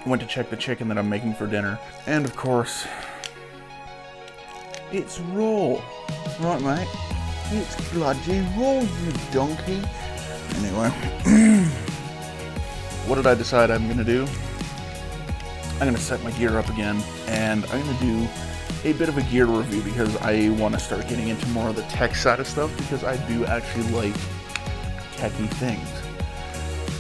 went to check the chicken that I'm making for dinner. And of course, it's raw. Right, mate? It's bloody raw, you donkey. Anyway, what did I decide I'm gonna do? I'm gonna set my gear up again, and I'm gonna do a bit of a gear review because I want to start getting into more of the tech side of stuff because I do actually like techy things.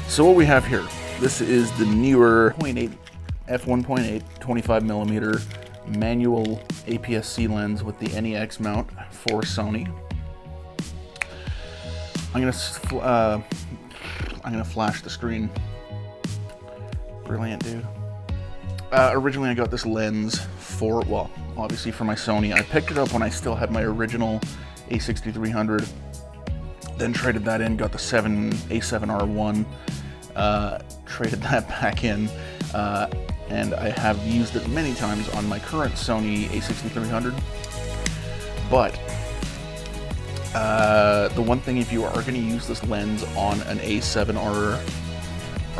So what we have here, this is the NEEWER f1.8 25mm manual APS-C lens with the NEX mount for Sony. I'm gonna flash the screen. Brilliant, dude. Originally I got this lens for, well, obviously for my Sony. I picked it up when I still had my original A6300, then traded that in, got the A7R1, traded that back in, and I have used it many times on my current Sony A6300. But the one thing, if you are going to use this lens on an A7 or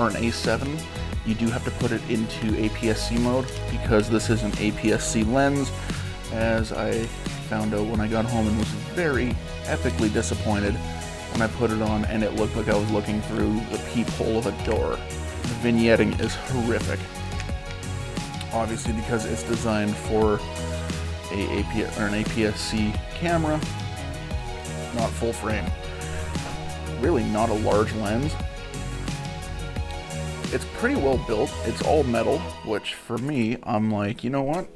an A7, you do have to put it into APS-C mode because this is an APS-C lens, as I found out when I got home and was very epically disappointed when I put it on and it looked like I was looking through the peephole of a door. The vignetting is horrific. Obviously because it's designed for an APS-C camera, not full frame. Really not a large lens. It's pretty well built. It's all metal, which for me, I'm like, you know what?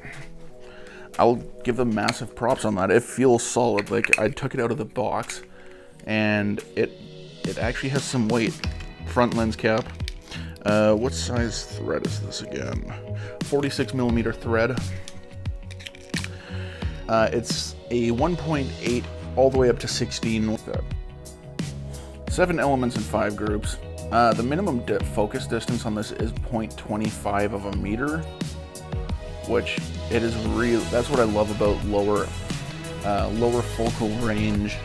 I'll give them massive props on that. It feels solid. Like, I took it out of the box and it actually has some weight. Front lens cap. What size thread is this again? 46mm thread. It's a 1.8 all the way up to 16. 7 elements in 5 groups. The minimum focus distance on this is 0.25 of a meter, which it is real. That's what I love about lower focal range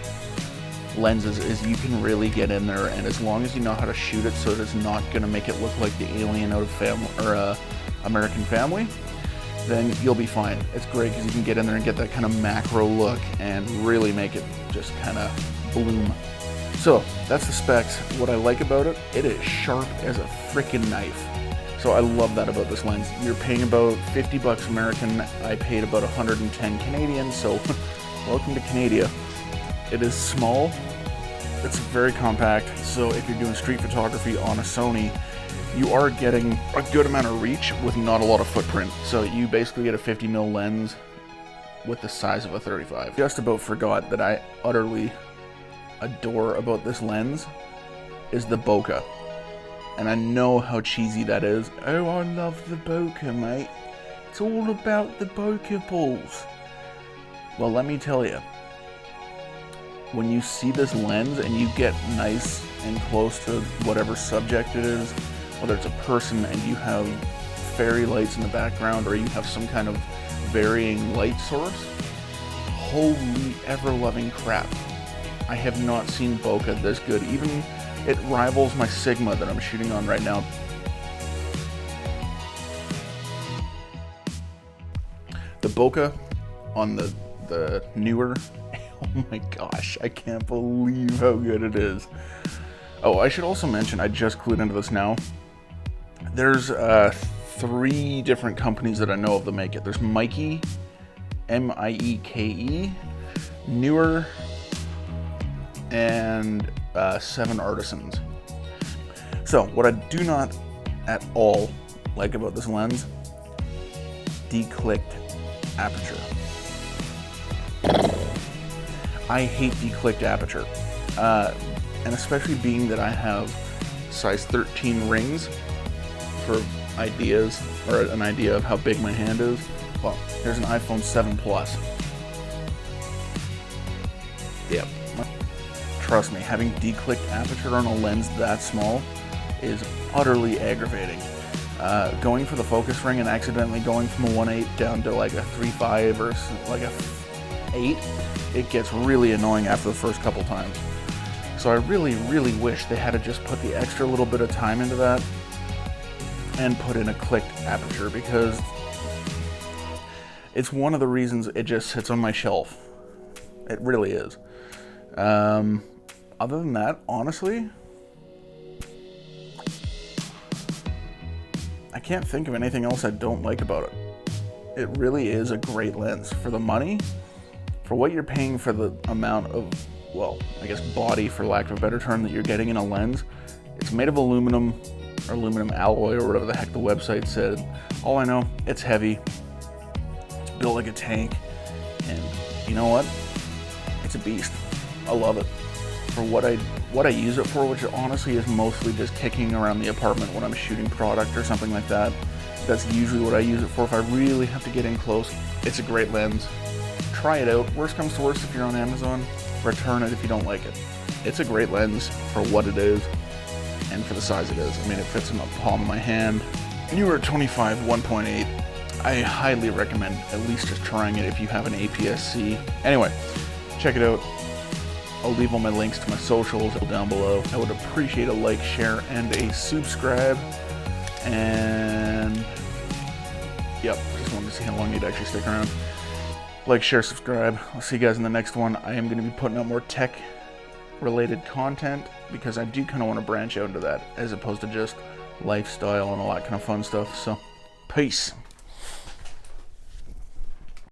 lenses, is you can really get in there, and as long as you know how to shoot it so it is not going to make it look like the alien out of Family or American Family, then you'll be fine. It's great because you can get in there and get that kind of macro look and really make it just kind of bloom. So that's the specs. What I like about it, it is sharp as a freaking knife. So I love that about this lens. You're paying about 50 bucks American. I paid about 110 Canadian, so welcome to Canada. It is small, it's very compact, so if you're doing street photography on a Sony, you are getting a good amount of reach with not a lot of footprint. So you basically get a 50mm lens with the size of a 35. Just about forgot that I utterly adore about this lens is the bokeh. And I know how cheesy that is. Oh, I love the bokeh, mate. It's all about the bokeh balls. Well, let me tell you, when you see this lens and you get nice and close to whatever subject it is, whether it's a person and you have fairy lights in the background or you have some kind of varying light source, holy ever-loving crap. I have not seen bokeh this good. Even it rivals my Sigma that I'm shooting on right now. The bokeh on the NEEWER, oh my gosh, I can't believe how good it is. Oh, I should also mention, I just clued into this now. There's 3 different companies that I know of that make it. There's Meike, M-I-E-K-E, NEEWER, and 7 Artisans. So what I do not at all like about this lens, declicked aperture. I hate declicked aperture, and especially being that I have size 13 rings for ideas, or an idea of how big my hand is. Well, here's an iPhone 7 Plus. Yep. Trust me, having declicked aperture on a lens that small is utterly aggravating. Going for the focus ring and accidentally going from a 1.8 down to like a 3.5 or like a 8, it gets really annoying after the first couple times. So I really, really wish they had to just put the extra little bit of time into that. and put in a clicked aperture, because it's one of the reasons it just sits on my shelf. It really is. Other than that, honestly, I can't think of anything else I don't like about it. It really is a great lens. For the money, for what you're paying for the amount of, well, I guess body, for lack of a better term, that you're getting in a lens. It's made of aluminum, or aluminum alloy, or whatever the heck the website said. All I know, it's heavy. It's built like a tank. And you know what? It's a beast. I love it. For what I use it for, which honestly is mostly just kicking around the apartment when I'm shooting product or something like that. That's usually what I use it for if I really have to get in close. It's a great lens. Try it out. Worst comes to worst, if you're on Amazon, return it if you don't like it. It's a great lens for what it is and for the size it is. I mean, it fits in the palm of my hand. NEEWER 25 1.8. I highly recommend at least just trying it if you have an APS-C. Anyway, check it out. I'll leave all my links to my socials down below. I would appreciate a like, share, and a subscribe. And yep, just wanted to see how long you'd actually stick around. Like, share, subscribe. I'll see you guys in the next one. I am going to be putting out more tech related content because I do kind of want to branch out into that as opposed to just lifestyle and all that kind of fun stuff. So, peace.